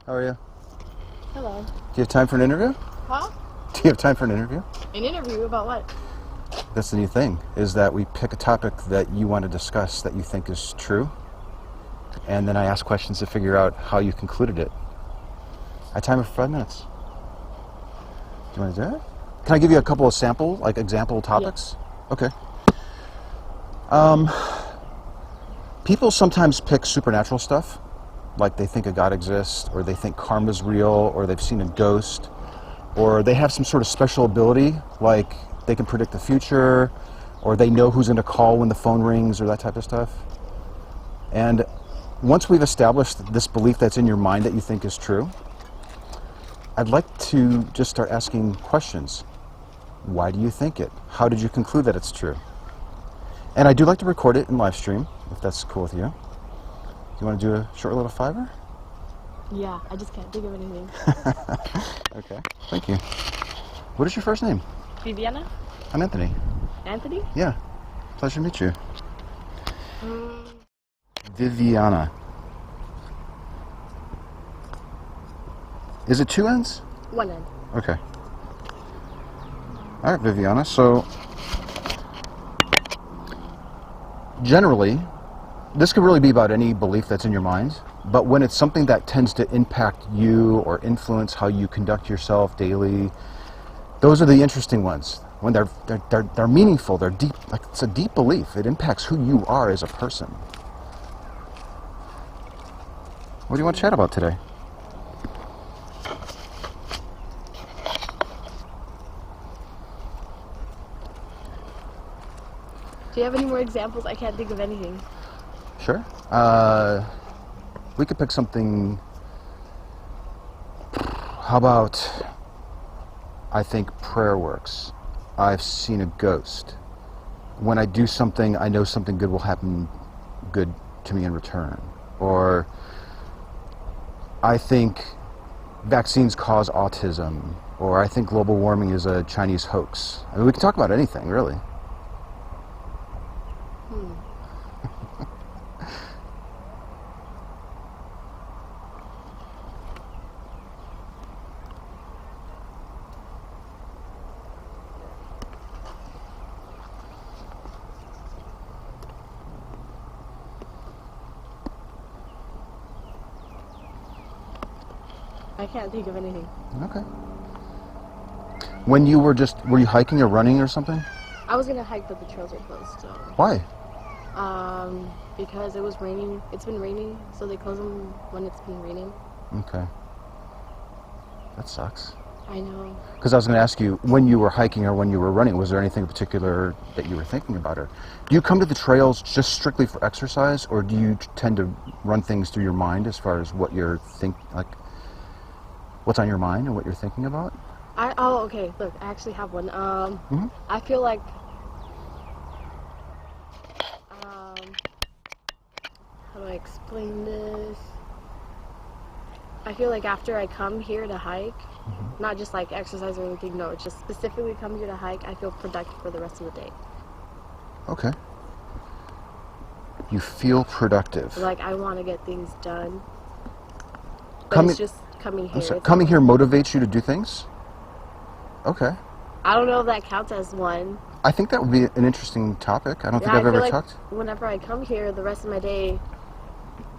How are you? Hello. Do you have time for an interview? Huh? Do you have time for an interview? An interview about what? That's the new thing, is that we pick a topic that you want to discuss that you think is true, and then I ask questions to figure out how you concluded it. I time it for 5 minutes. Do you want to do it? Can I give you a couple of example topics? Yeah. Okay. People sometimes pick supernatural stuff, like they think a God exists, or they think karma's real, or they've seen a ghost, or they have some sort of special ability, like they can predict the future, or they know who's going to call when the phone rings, or that type of stuff. And once we've established this belief that's in your mind that you think is true, I'd like to just start asking questions. Why do you think it? How did you conclude that it's true? And I do like to record it in live stream, if that's cool with you. Do you want to do a short little fiver? Yeah, I just can't think of anything. Okay, thank you. What is your first name? Viviana? I'm Anthony. Anthony? Yeah, pleasure to meet you. Viviana. Is it two N's? One N. Okay. All right, Viviana. So, generally, this could really be about any belief that's in your mind, but when it's something that tends to impact you or influence how you conduct yourself daily, those are the interesting ones. When they're meaningful, they're deep. Like, it's a deep belief. It impacts who you are as a person. What do you want to chat about today? Do you have any more examples? I can't think of anything. Sure. We could pick something. How about, I think prayer works. I've seen a ghost. When I do something, I know something good will happen good to me in return. Or I think vaccines cause autism. Or I think global warming is a Chinese hoax. I mean, we can talk about anything, really. I can't think of anything. Okay. When you were you hiking or running or something? I was gonna hike, but the trails are closed, so. Why? Because it was raining. It's been raining, so they close them when it's been raining. Okay. That sucks. I know. Because I was going to ask you, when you were hiking or when you were running, was there anything in particular that you were thinking about? Or do you come to the trails just strictly for exercise, or do you tend to run things through your mind as far as what you're what's on your mind and what you're thinking about? Okay. Look, I actually have one. I feel like how do I explain this? I feel like after I come here to hike, not just like exercise or anything, no, it's just specifically come here to hike, I feel productive for the rest of the day. Okay. You feel productive. Like I want to get things done. But it's just coming here. Coming here motivates you to do things? Okay. I don't know if that counts as one. I think that would be an interesting topic. I don't think I've ever talked. Whenever I come here, the rest of my day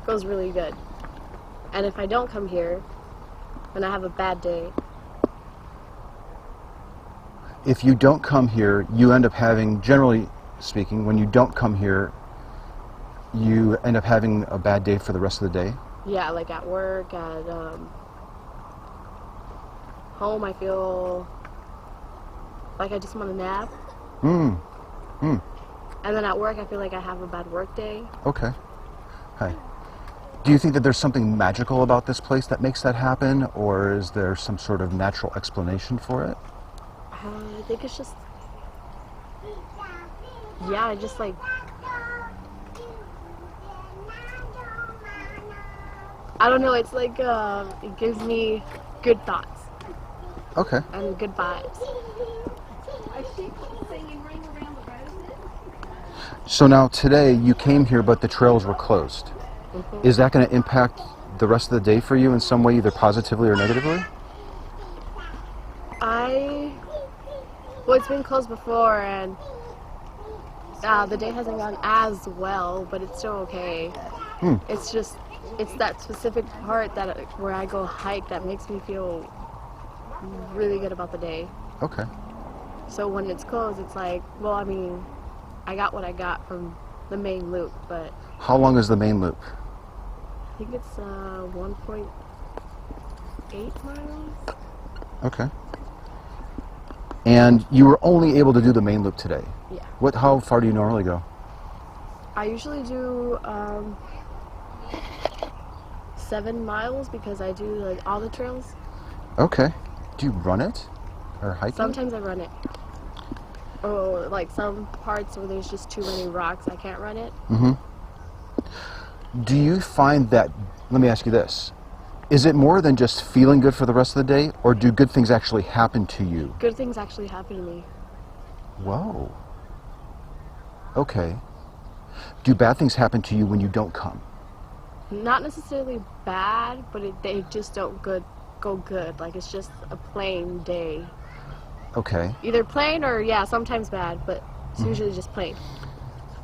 goes really good. And if I don't come here, when I have a bad day. If you don't come here, you end up having, generally speaking, when you don't come here, you end up having a bad day for the rest of the day? Yeah, like at work, at home, I feel like I just want to nap. And then at work, I feel like I have a bad work day. Okay. Hi. Do you think that there's something magical about this place that makes that happen, or is there some sort of natural explanation for it? I think it's just, yeah, just like, I don't know, it's like, it gives me good thoughts. Okay. And good vibes. So now today you came here, but the trails were closed. Is that going to impact the rest of the day for you in some way, either positively or negatively? Well, it's been closed before, and the day hasn't gone as well, but it's still okay. It's just, it's that specific part that where I go hike that makes me feel really good about the day. Okay. So when it's closed, it's like, well, I mean, I got what I got from the main loop, but How long is the main loop? I think it's 1.8 miles. Okay. And you were only able to do the main loop today? Yeah. How far do you normally go? I usually do 7 miles because I do like all the trails. Okay. Do you run it or hike it? Sometimes I run it. Oh, like some parts where there's just too many rocks, I can't run it. Do you find that, let me ask you this, is it more than just feeling good for the rest of the day, or do good things actually happen to you? Good things actually happen to me. Whoa. Okay. Do bad things happen to you when you don't come? Not necessarily bad, but they just don't go good. Like, it's just a plain day. Okay. Either plain or, yeah, sometimes bad, but it's usually just plain.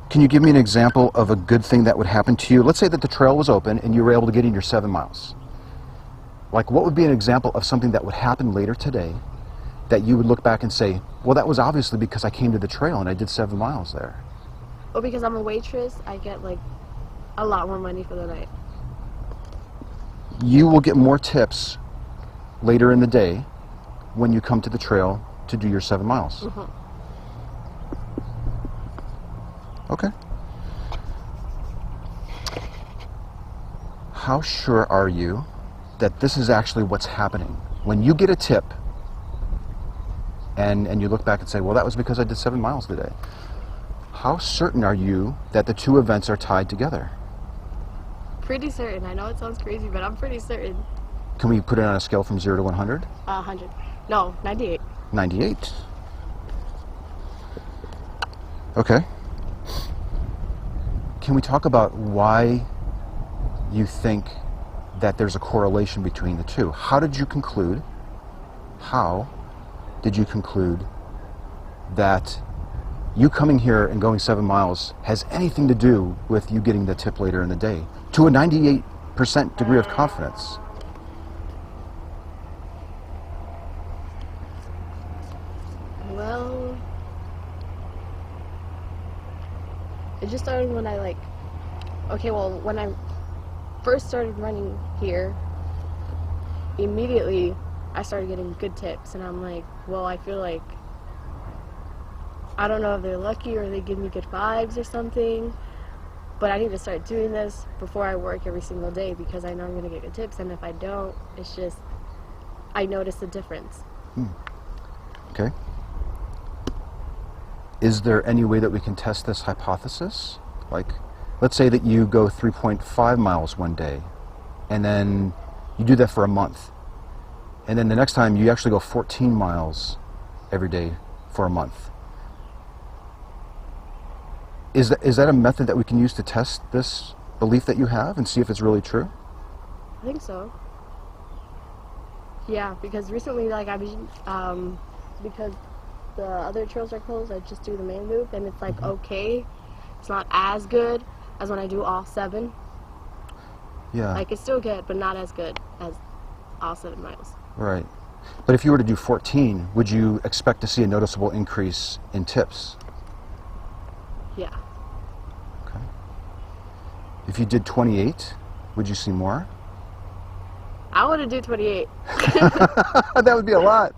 Can you give me an example of a good thing that would happen to you? Let's say that the trail was open and you were able to get in your 7 miles. Like, what would be an example of something that would happen later today that you would look back and say, well, that was obviously because I came to the trail and I did 7 miles there? Well, because I'm a waitress, I get, like, a lot more money for the night. You will get more tips later in the day when you come to the trail to do your 7 miles. Okay. How sure are you that this is actually what's happening? When you get a tip and you look back and say, well, that was because I did 7 miles today. How certain are you that the two events are tied together? Pretty certain. I know it sounds crazy, but I'm pretty certain. Can we put it on a scale from 0 to 100? 100. No, 98. 98. Okay. Can we talk about why you think that there's a correlation between the two? How did you conclude that you coming here and going 7 miles has anything to do with you getting the tip later in the day to a 98% degree of confidence? Well, it just started when when I first started running here, immediately I started getting good tips, and I'm like, well, I feel like, I don't know if they're lucky or they give me good vibes or something, but I need to start doing this before I work every single day because I know I'm going to get good tips, and if I don't, it's just, I notice the difference. Okay. Is there any way that we can test this hypothesis? Like, let's say that you go 3.5 miles one day, and then you do that for a month, and then the next time you actually go 14 miles every day for a month. Is that a method that we can use to test this belief that you have and see if it's really true? I think so. Yeah, because recently, like, I've been, because the other trails are closed, I just do the main loop, and it's like, okay, it's not as good as when I do all 7. Yeah. Like, it's still good, but not as good as all 7 miles. Right. But if you were to do 14, would you expect to see a noticeable increase in tips? Yeah. Okay. If you did 28, would you see more? I want to do 28. That would be a lot.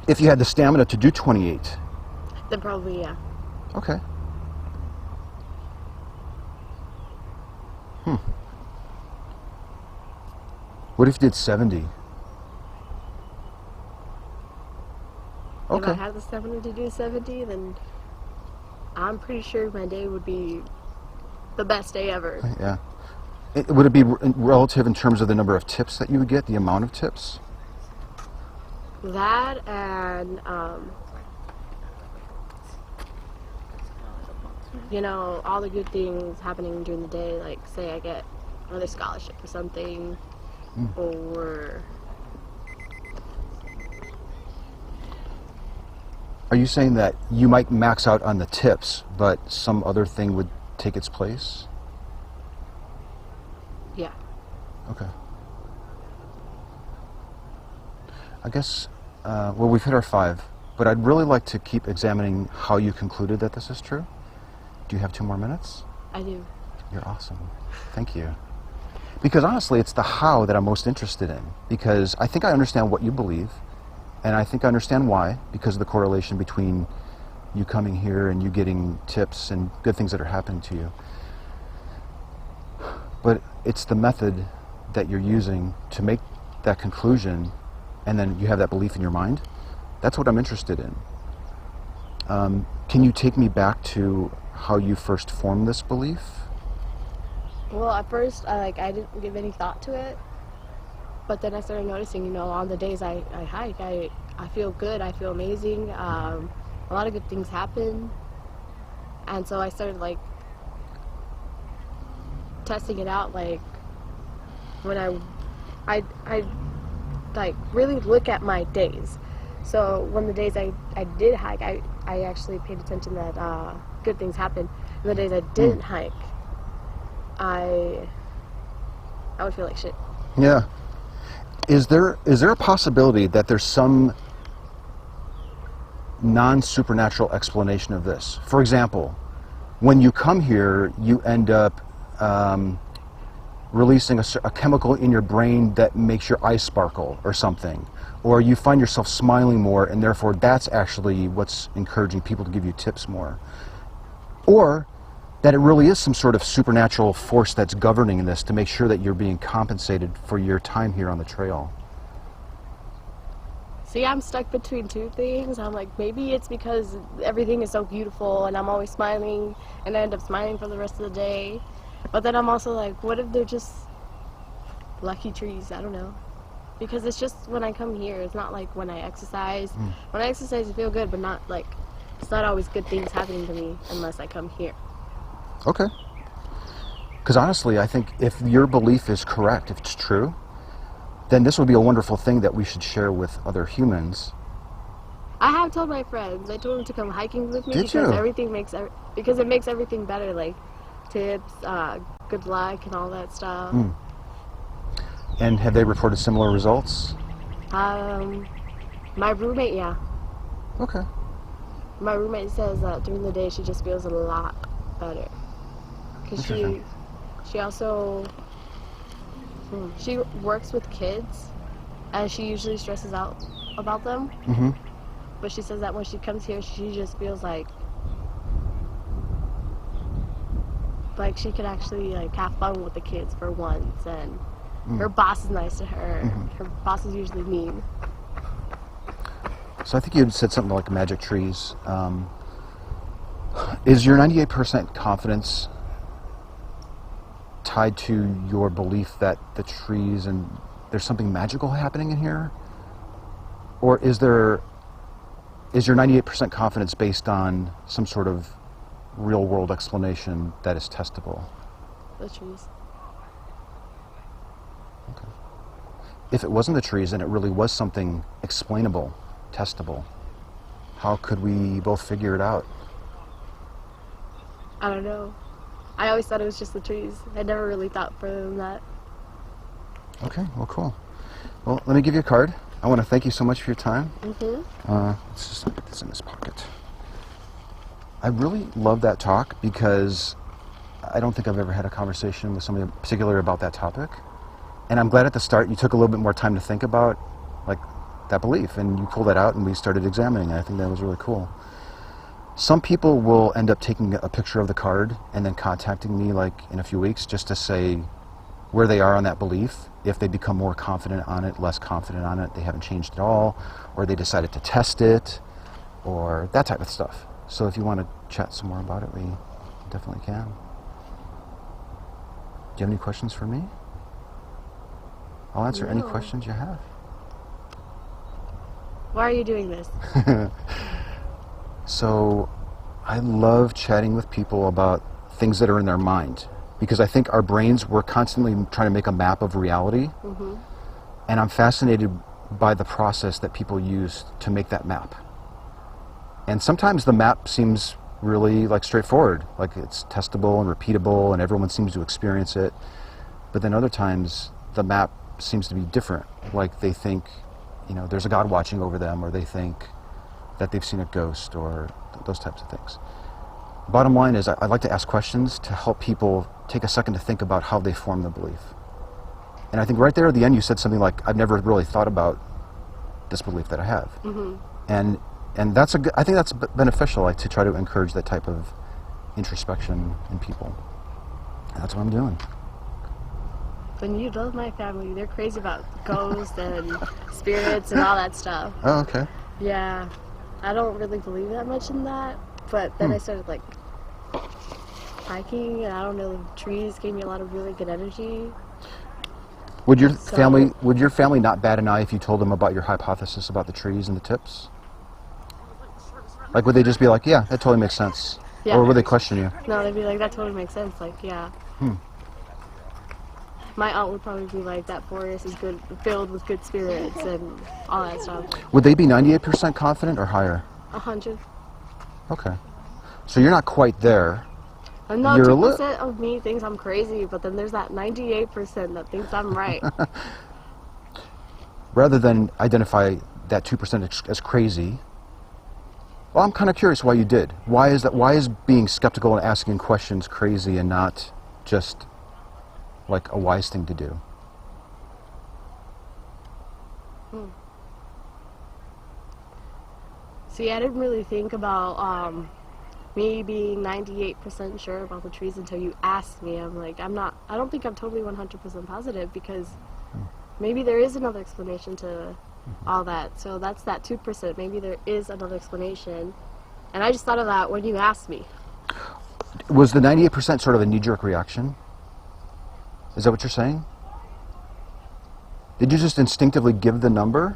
If you had the stamina to do 28. Then probably, yeah. Okay. What if you did 70? If I Okay. had the stamina to do 70, then I'm pretty sure my day would be the best day ever. Yeah. Would it be relative in terms of the number of tips that you would get, the amount of tips? That and you know, all the good things happening during the day, like say I get another scholarship or something, or... Are you saying that you might max out on the tips, but some other thing would take its place? Yeah. Okay. I guess, well, we've hit our 5, but I'd really like to keep examining how you concluded that this is true. Do you have 2 more minutes? I do. You're awesome. Thank you. Because honestly, it's the how that I'm most interested in. Because I think I understand what you believe, and I think I understand why, because of the correlation between you coming here and you getting tips and good things that are happening to you. But it's the method that you're using to make that conclusion, and then you have that belief in your mind. That's what I'm interested in. Can you take me back to how you first formed this belief? Well, at first, I didn't give any thought to it, but then I started noticing, you know, on the days I hike, I feel good, I feel amazing, a lot of good things happen, and so I started, like, testing it out, like, when I like, really look at my days. So when the days I did hike, I actually paid attention that good things happened. And the days I didn't hike, I would feel like shit. Yeah. Is there a possibility that there's some non-supernatural explanation of this? For example, when you come here, you end up releasing a chemical in your brain that makes your eyes sparkle or something. Or you find yourself smiling more, and therefore that's actually what's encouraging people to give you tips more. Or that it really is some sort of supernatural force that's governing this to make sure that you're being compensated for your time here on the trail. See, I'm stuck between 2 things. I'm like, maybe it's because everything is so beautiful and I'm always smiling and I end up smiling for the rest of the day. But then I'm also like, what if they're just lucky trees? I don't know. Because it's just when I come here, it's not like when I exercise. When I exercise, I feel good, but not like, it's not always good things happening to me unless I come here. Okay. Because honestly, I think if your belief is correct, if it's true, then this would be a wonderful thing that we should share with other humans. I have told my friends. I told them to come hiking with me Did because you? because it makes everything better, like tips, good luck, and all that stuff. And have they reported similar results? My roommate, yeah. Okay. My roommate says that during the day she just feels a lot better. Because she also, she works with kids, and she usually stresses out about them. But she says that when she comes here, she just feels like she could actually like have fun with the kids for once, and her boss is nice to her. Her boss is usually mean. So I think you had said something like magic trees. Is your 98% confidence tied to your belief that the trees and there's something magical happening in here? Or is your 98% confidence based on some sort of real world explanation that is testable? The trees. Okay. If it wasn't the trees and it really was something explainable, testable, how could we both figure it out? I don't know. I always thought it was just the trees. I never really thought further than that. Okay, well, cool. Well, let me give you a card. I want to thank you so much for your time. Let's just put this in this pocket. I really love that talk because I don't think I've ever had a conversation with somebody in particular about that topic. And I'm glad at the start you took a little bit more time to think about like that belief, and you pulled that out and we started examining it. I think that was really cool. Some people will end up taking a picture of the card and then contacting me like in a few weeks just to say where they are on that belief, if they become more confident on it, less confident on it, they haven't changed at all, or they decided to test it, or that type of stuff. So if you want to chat some more about it, we definitely can. Do you have any questions for me? I'll answer any questions you have. Why are you doing this? So, I love chatting with people about things that are in their mind, because I think our brains, we're constantly trying to make a map of reality, and I'm fascinated by the process that people use to make that map. And sometimes the map seems really like straightforward, like it's testable and repeatable and everyone seems to experience it. But then other times the map seems to be different, like they think, you know, there's a God watching over them, or they think that they've seen a ghost, or those types of things. Bottom line is, I like to ask questions to help people take a second to think about how they form the belief. And I think right there at the end you said something like, I've never really thought about this belief that I have. And that's a good, I think that's beneficial, like to try to encourage that type of introspection in people. And that's what I'm doing. When you love my family, they're crazy about ghosts and spirits and all that stuff. Oh, okay. Yeah, I don't really believe that much in that, but then I started like hiking, and I don't know, the trees gave me a lot of really good energy. Would your family not bat an eye if you told them about your hypothesis about the trees and the tips? Like, would they just be like, yeah, that totally makes sense? Yeah. Or would they question you? No, they'd be like, that totally makes sense, like, yeah. My aunt would probably be like, that forest is good, filled with good spirits and all that stuff. Would they be 98% confident or higher? 100. Okay. So you're not quite there. And no, 2% of me thinks I'm crazy, but then there's that 98% that thinks I'm right. Rather than identify that 2% as crazy, well, I'm kind of curious why you did. Why is that? Why is being skeptical and asking questions crazy and not just like a wise thing to do? See, I didn't really think about me being 98% sure about the trees until you asked me. I'm like, I don't think I'm totally 100% positive, because maybe there is another explanation to all that. So that's that 2%. Maybe there is another explanation. And I just thought of that when you asked me. Was the 98% sort of a knee-jerk reaction? Is that what you're saying? Did you just instinctively give the number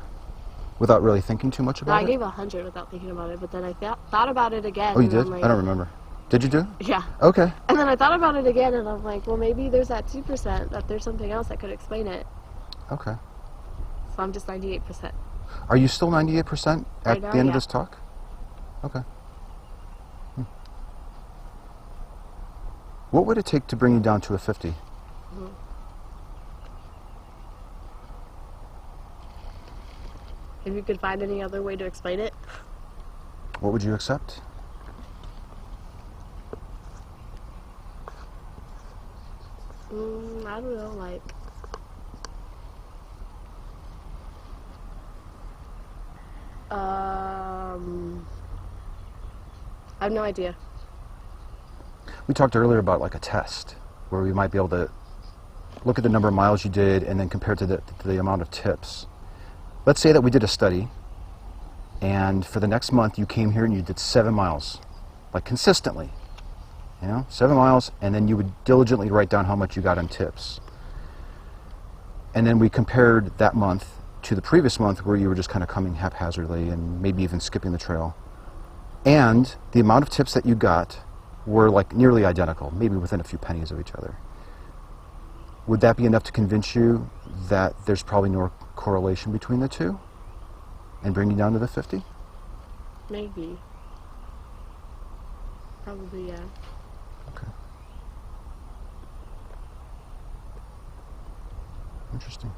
without really thinking too much No, about I it? gave 100 without thinking about it, but then I thought about it again. Oh, you and did? I'm like, I don't remember. Did you do? Yeah. Okay. And then I thought about it again, and I'm like, well, maybe there's that 2%, that there's something else that could explain it. Okay. So I'm just 98%. Are you still 98% at Right now, the end of yeah. this talk? Okay. What would it take to bring you down to a 50? If you could find any other way to explain it. What would you accept? I don't know, like, I have no idea. We talked earlier about like a test where we might be able to look at the number of miles you did and then compare it to the amount of tips. Let's say that we did a study, and for the next month you came here and you did 7 miles, like consistently, 7 miles, and then you would diligently write down how much you got on tips. And then we compared that month to the previous month where you were just kind of coming haphazardly and maybe even skipping the trail. And the amount of tips that you got were like nearly identical, maybe within a few pennies of each other. Would that be enough to convince you that there's probably no correlation between the two and bring you down to the 50? Maybe. Probably, yeah. Okay. Interesting.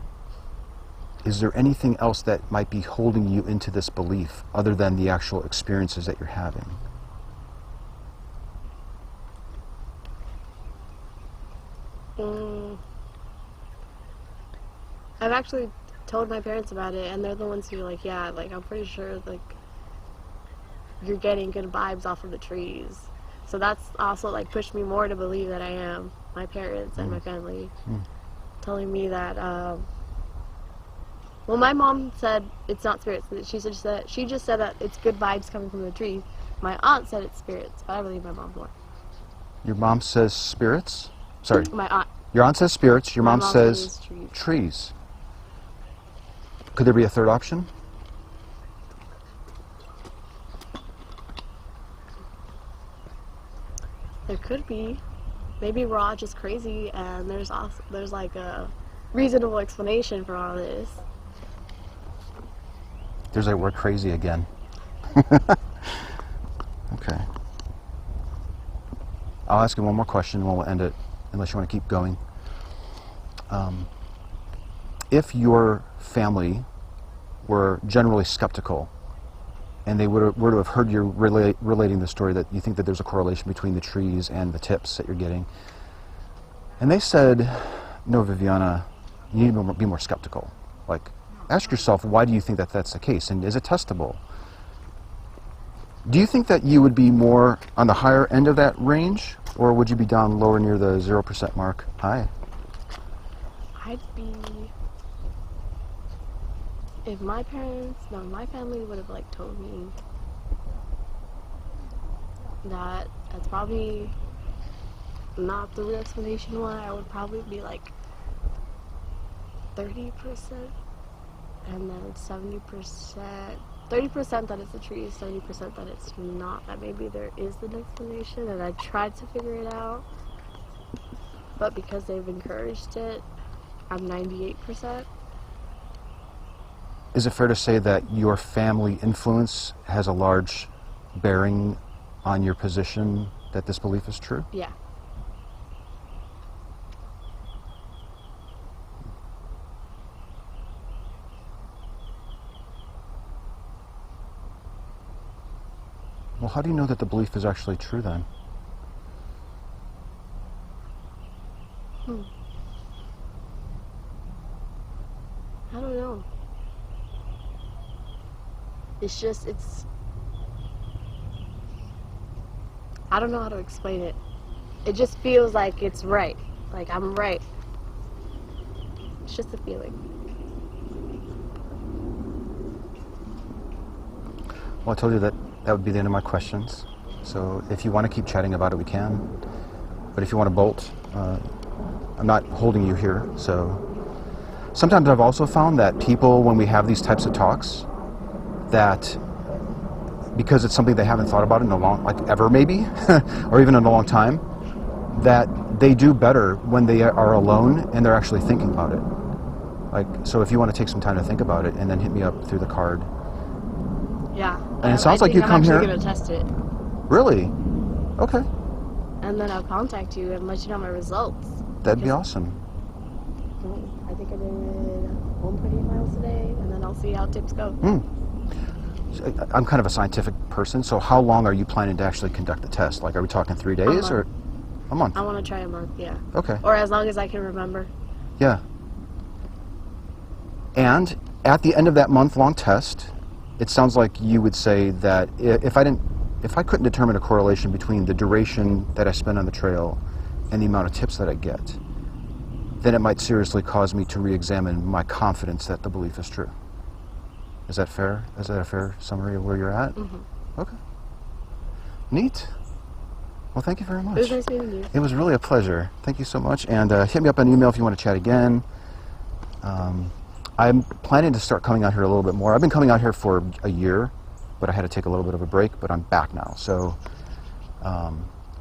Is there anything else that might be holding you into this belief other than the actual experiences that you're having? I've actually told my parents about it, and they're the ones who are like, yeah, like, I'm pretty sure, like, you're getting good vibes off of the trees. So that's also, like, pushed me more to believe that I am. My parents and my family telling me that, well, my mom said it's not spirits. She just said that it's good vibes coming from the trees. My aunt said it's spirits, but I believe my mom more. Your mom says spirits? Sorry. My aunt. Your aunt says spirits, your mom says trees. trees. Could there be a third option? There could be. Maybe we're all just crazy, and there's like a reasonable explanation for all this. There's that word crazy again. Okay. I'll ask you one more question and we'll end it, unless you want to keep going. If your family were generally skeptical, and they were to have heard you relating the story that you think that there's a correlation between the trees and the tips that you're getting, and they said, no, Viviana, you need to be more skeptical. Like, ask yourself, why do you think that that's the case, and is it testable? Do you think that you would be more on the higher end of that range, or would you be down lower near the 0% mark? Hi. I'd be... If my family would have like told me that that's probably not the real explanation why, I would probably be like 30%, and then 70%, 30% that it's the trees, 70% that it's not, that maybe there is an explanation, and I tried to figure it out, but because they've encouraged it, I'm 98%. Is it fair to say that your family influence has a large bearing on your position that this belief is true? Yeah. Well, how do you know that the belief is actually true then? I don't know. I don't know how to explain it. It just feels like it's right. Like I'm right. It's just a feeling. Well, I told you that would be the end of my questions. So if you want to keep chatting about it, we can. But if you want to bolt, I'm not holding you here. So sometimes I've also found that people, when we have these types of talks, that because it's something they haven't thought about in a long, like ever maybe, or even in a long time, that they do better when they are alone and they're actually thinking about it. Like, so if you want to take some time to think about it and then hit me up through the card. Yeah. And it sounds like you come here. I'm actually gonna test it. Really? Okay. And then I'll contact you and let you know my results. That'd be awesome. I think I did 1.8 miles today, and then I'll see how tips go. I'm kind of a scientific person, so how long are you planning to actually conduct the test? Like, are we talking 3 days or a month? I want to try a month, yeah. Okay. Or as long as I can remember. Yeah. And at the end of that month-long test, it sounds like you would say that if I couldn't determine a correlation between the duration that I spend on the trail and the amount of tips that I get, then it might seriously cause me to re-examine my confidence that the belief is true. Is that fair? Is that a fair summary of where you're at? Mm-hmm. Okay. Neat. Well, thank you very much. It was nice meeting you. It was really a pleasure. Thank you so much. And hit me up on email if you want to chat again. I'm planning to start coming out here a little bit more. I've been coming out here for a year, but I had to take a little bit of a break, but I'm back now. So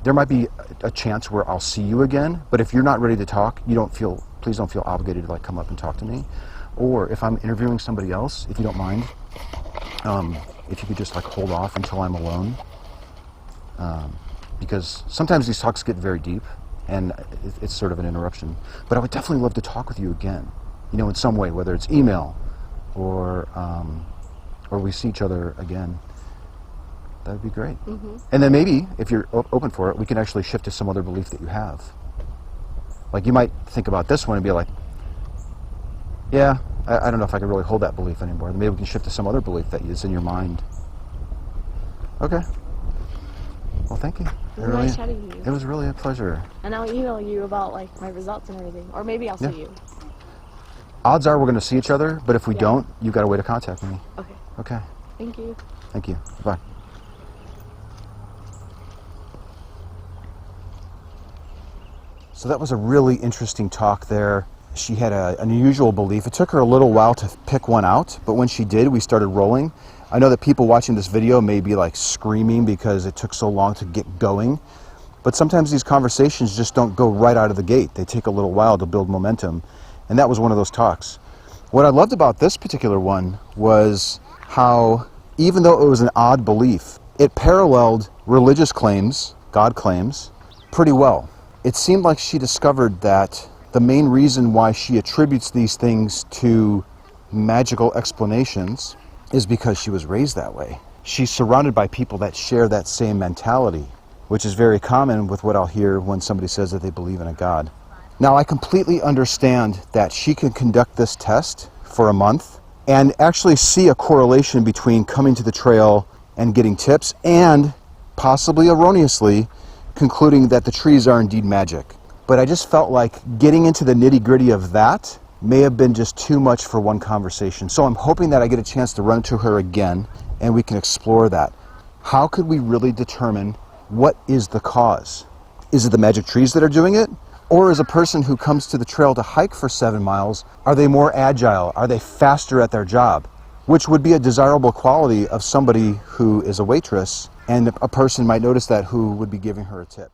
there might be a chance where I'll see you again, but if you're not ready to talk, please don't feel obligated to like come up and talk to me. Or if I'm interviewing somebody else, if you don't mind, if you could just like hold off until I'm alone. Because sometimes these talks get very deep and it's sort of an interruption. But I would definitely love to talk with you again, in some way, whether it's email or we see each other again. That would be great. Mm-hmm. And then maybe, if you're open for it, we can actually shift to some other belief that you have. Like you might think about this one and be like, yeah, I don't know if I can really hold that belief anymore. Then maybe we can shift to some other belief that is in your mind. Okay. Well, thank you. It was nice chatting to you. It was really a pleasure. And I'll email you about like my results and everything. Or maybe I'll see you. Odds are we're going to see each other, but if we don't, you've got a way to contact me. Okay. Okay. Thank you. Thank you. Bye. So that was a really interesting talk there. She had an unusual belief. It took her a little while to pick one out, but when she did, we started rolling. I know that people watching this video may be like screaming because it took so long to get going. But sometimes these conversations just don't go right out of the gate. They take a little while to build momentum. And that was one of those talks. What I loved about this particular one was how, even though it was an odd belief, it paralleled religious claims, God claims, pretty well. It seemed like she discovered that the main reason why she attributes these things to magical explanations is because she was raised that way. She's surrounded by people that share that same mentality, which is very common with what I'll hear when somebody says that they believe in a God. Now, I completely understand that she can conduct this test for a month and actually see a correlation between coming to the trail and getting tips and possibly erroneously concluding that the trees are indeed magic. But I just felt like getting into the nitty-gritty of that may have been just too much for one conversation. So I'm hoping that I get a chance to run into her again and we can explore that. How could we really determine what is the cause? Is it the magic trees that are doing it? Or is a person who comes to the trail to hike for 7 miles, are they more agile? Are they faster at their job? Which would be a desirable quality of somebody who is a waitress, and a person might notice that who would be giving her a tip.